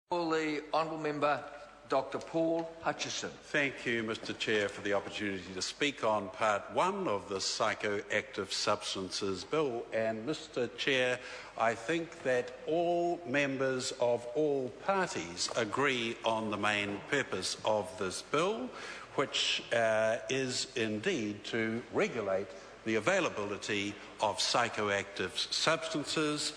The Honourable Member Dr. Paul Hutchison. Thank you, Mr. Chair, for the opportunity to speak on Part 1 of the Psychoactive Substances Bill. And Mr. Chair, I think that all members of all parties agree on the main purpose of this bill, which is indeed to regulate the availability of psychoactive substances,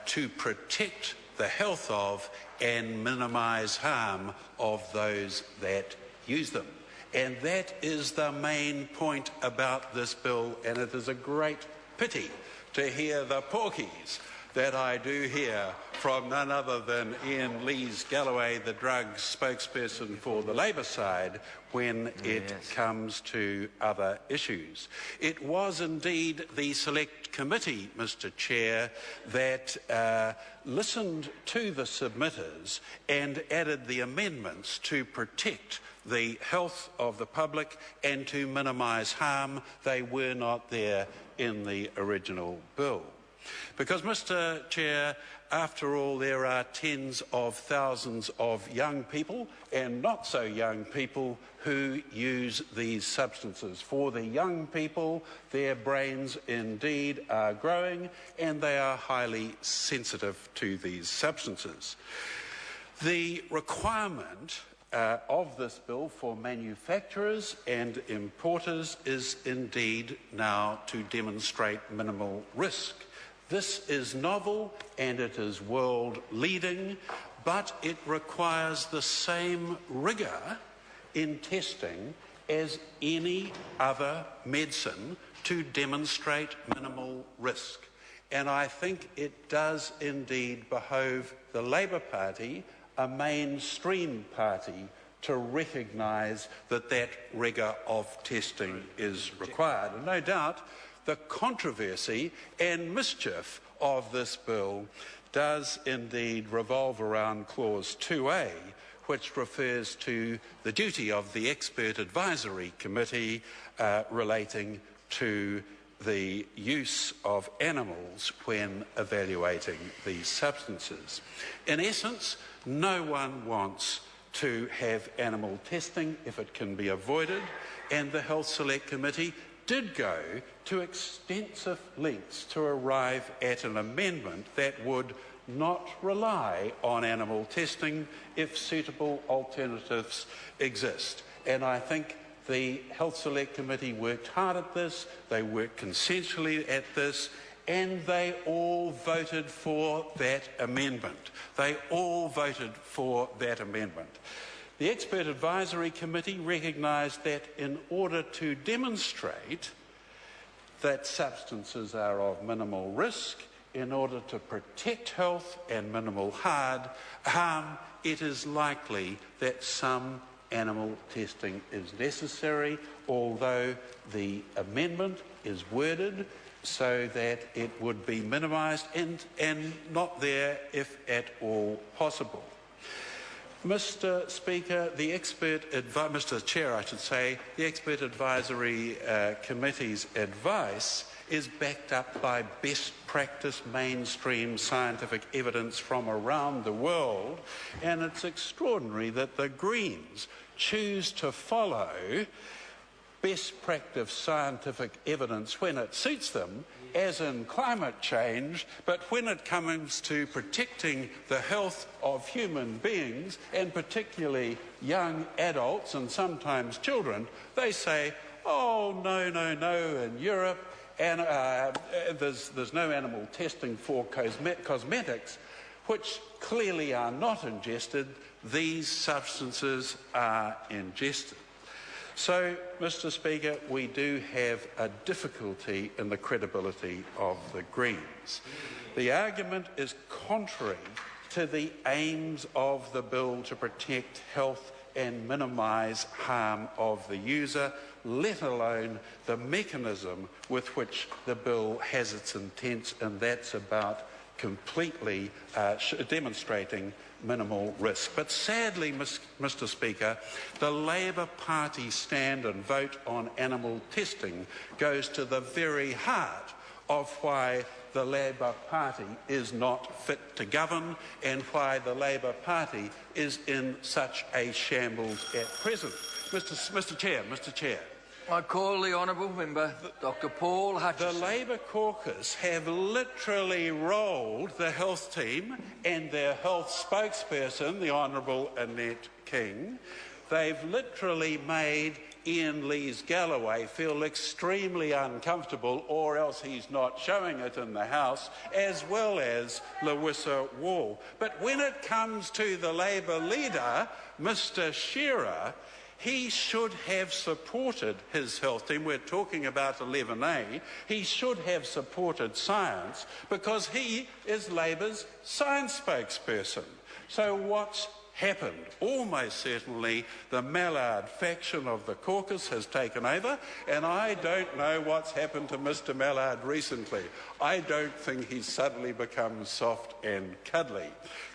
to protect the health of and minimise harm of those that use them. And that is the main point about this bill, and it is a great pity to hear the porkies that I do hear from none other than Ian Lees-Galloway, the drugs spokesperson for the Labour side, when it comes to other issues. It was indeed the Select Committee, Mr. Chair, that listened to the submitters and added the amendments to protect the health of the public and to minimise harm. They were not there in the original bill. Because, Mr. Chair, after all, there are tens of thousands of young people and not so young people who use these substances. For the young people, their brains indeed are growing and they are highly sensitive to these substances. The requirement of this bill for manufacturers and importers is indeed now to demonstrate minimal risk. This is novel and it is world-leading, but it requires the same rigour in testing as any other medicine to demonstrate minimal risk. And I think it does indeed behove the Labour Party, a mainstream party, to recognise that that rigour of testing is required. And no doubt the controversy and mischief of this bill does indeed revolve around Clause 2A, which refers to the duty of the Expert Advisory Committee relating to the use of animals when evaluating these substances. In essence, no one wants to have animal testing if it can be avoided, and the Health Select Committee did go to extensive lengths to arrive at an amendment that would not rely on animal testing if suitable alternatives exist. And I think the Health Select Committee worked hard at this, they worked consensually at this, and they all voted for that amendment. They all voted for that amendment. The Expert Advisory Committee recognised that in order to demonstrate that substances are of minimal risk, in order to protect health and minimal harm, it is likely that some animal testing is necessary, although the amendment is worded so that it would be minimised and not there if at all possible. Mr. Speaker, Mr. Chair, I should say, the Expert Advisory Committee's advice is backed up by best practice mainstream scientific evidence from around the world, and it's extraordinary that the Greens choose to follow best practice scientific evidence when it suits them, as in climate change, but when it comes to protecting the health of human beings, and particularly young adults and sometimes children, they say, oh, no, in Europe, and there's no animal testing for cosmetics, which clearly are not ingested. These substances are ingested. So, Mr. Speaker, we do have a difficulty in the credibility of the Greens. The argument is contrary to the aims of the bill to protect health and minimise harm of the user, let alone the mechanism with which the bill has its intents, and that's about completely demonstrating minimal risk. But sadly, Mr. Speaker, the Labour Party stand and vote on animal testing goes to the very heart of why the Labour Party is not fit to govern and why the Labour Party is in such a shambles at present. Mr Chair. I call the honourable member, Dr Paul Hutchison. The Labour caucus have literally rolled the health team and their health spokesperson, the Honourable Annette King. They've literally made Ian Lees-Galloway feel extremely uncomfortable, or else he's not showing it in the House, as well as Lewissa Wall. But when it comes to the Labour leader, Mr Shearer, he should have supported his health team. We're talking about 11A. He should have supported science because he is Labour's science spokesperson. So what's happened? Almost certainly the Mallard faction of the caucus has taken over, and I don't know what's happened to Mr Mallard recently. I don't think he's suddenly become soft and cuddly.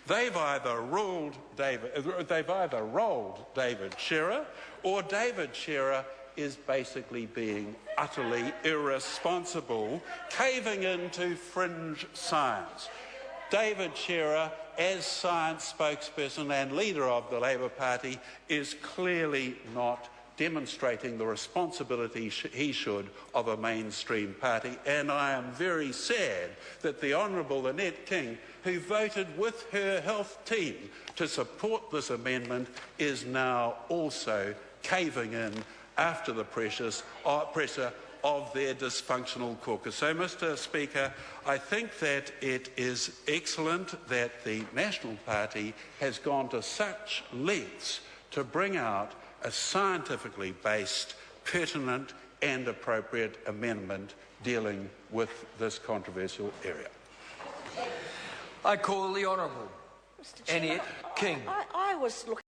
They've either rolled David Shearer, or David Shearer is basically being utterly irresponsible, caving into fringe science. David Shearer, as science spokesperson and leader of the Labour Party, is clearly not demonstrating the responsibility he should of a mainstream party, and I am very sad that the Honourable Annette King, who voted with her health team to support this amendment, is now also caving in after the pressure of their dysfunctional caucus. So, Mr Speaker, I think that it is excellent that the National Party has gone to such lengths to bring out a scientifically based, pertinent and appropriate amendment dealing with this controversial area. I call the Honourable Annette King. I was looking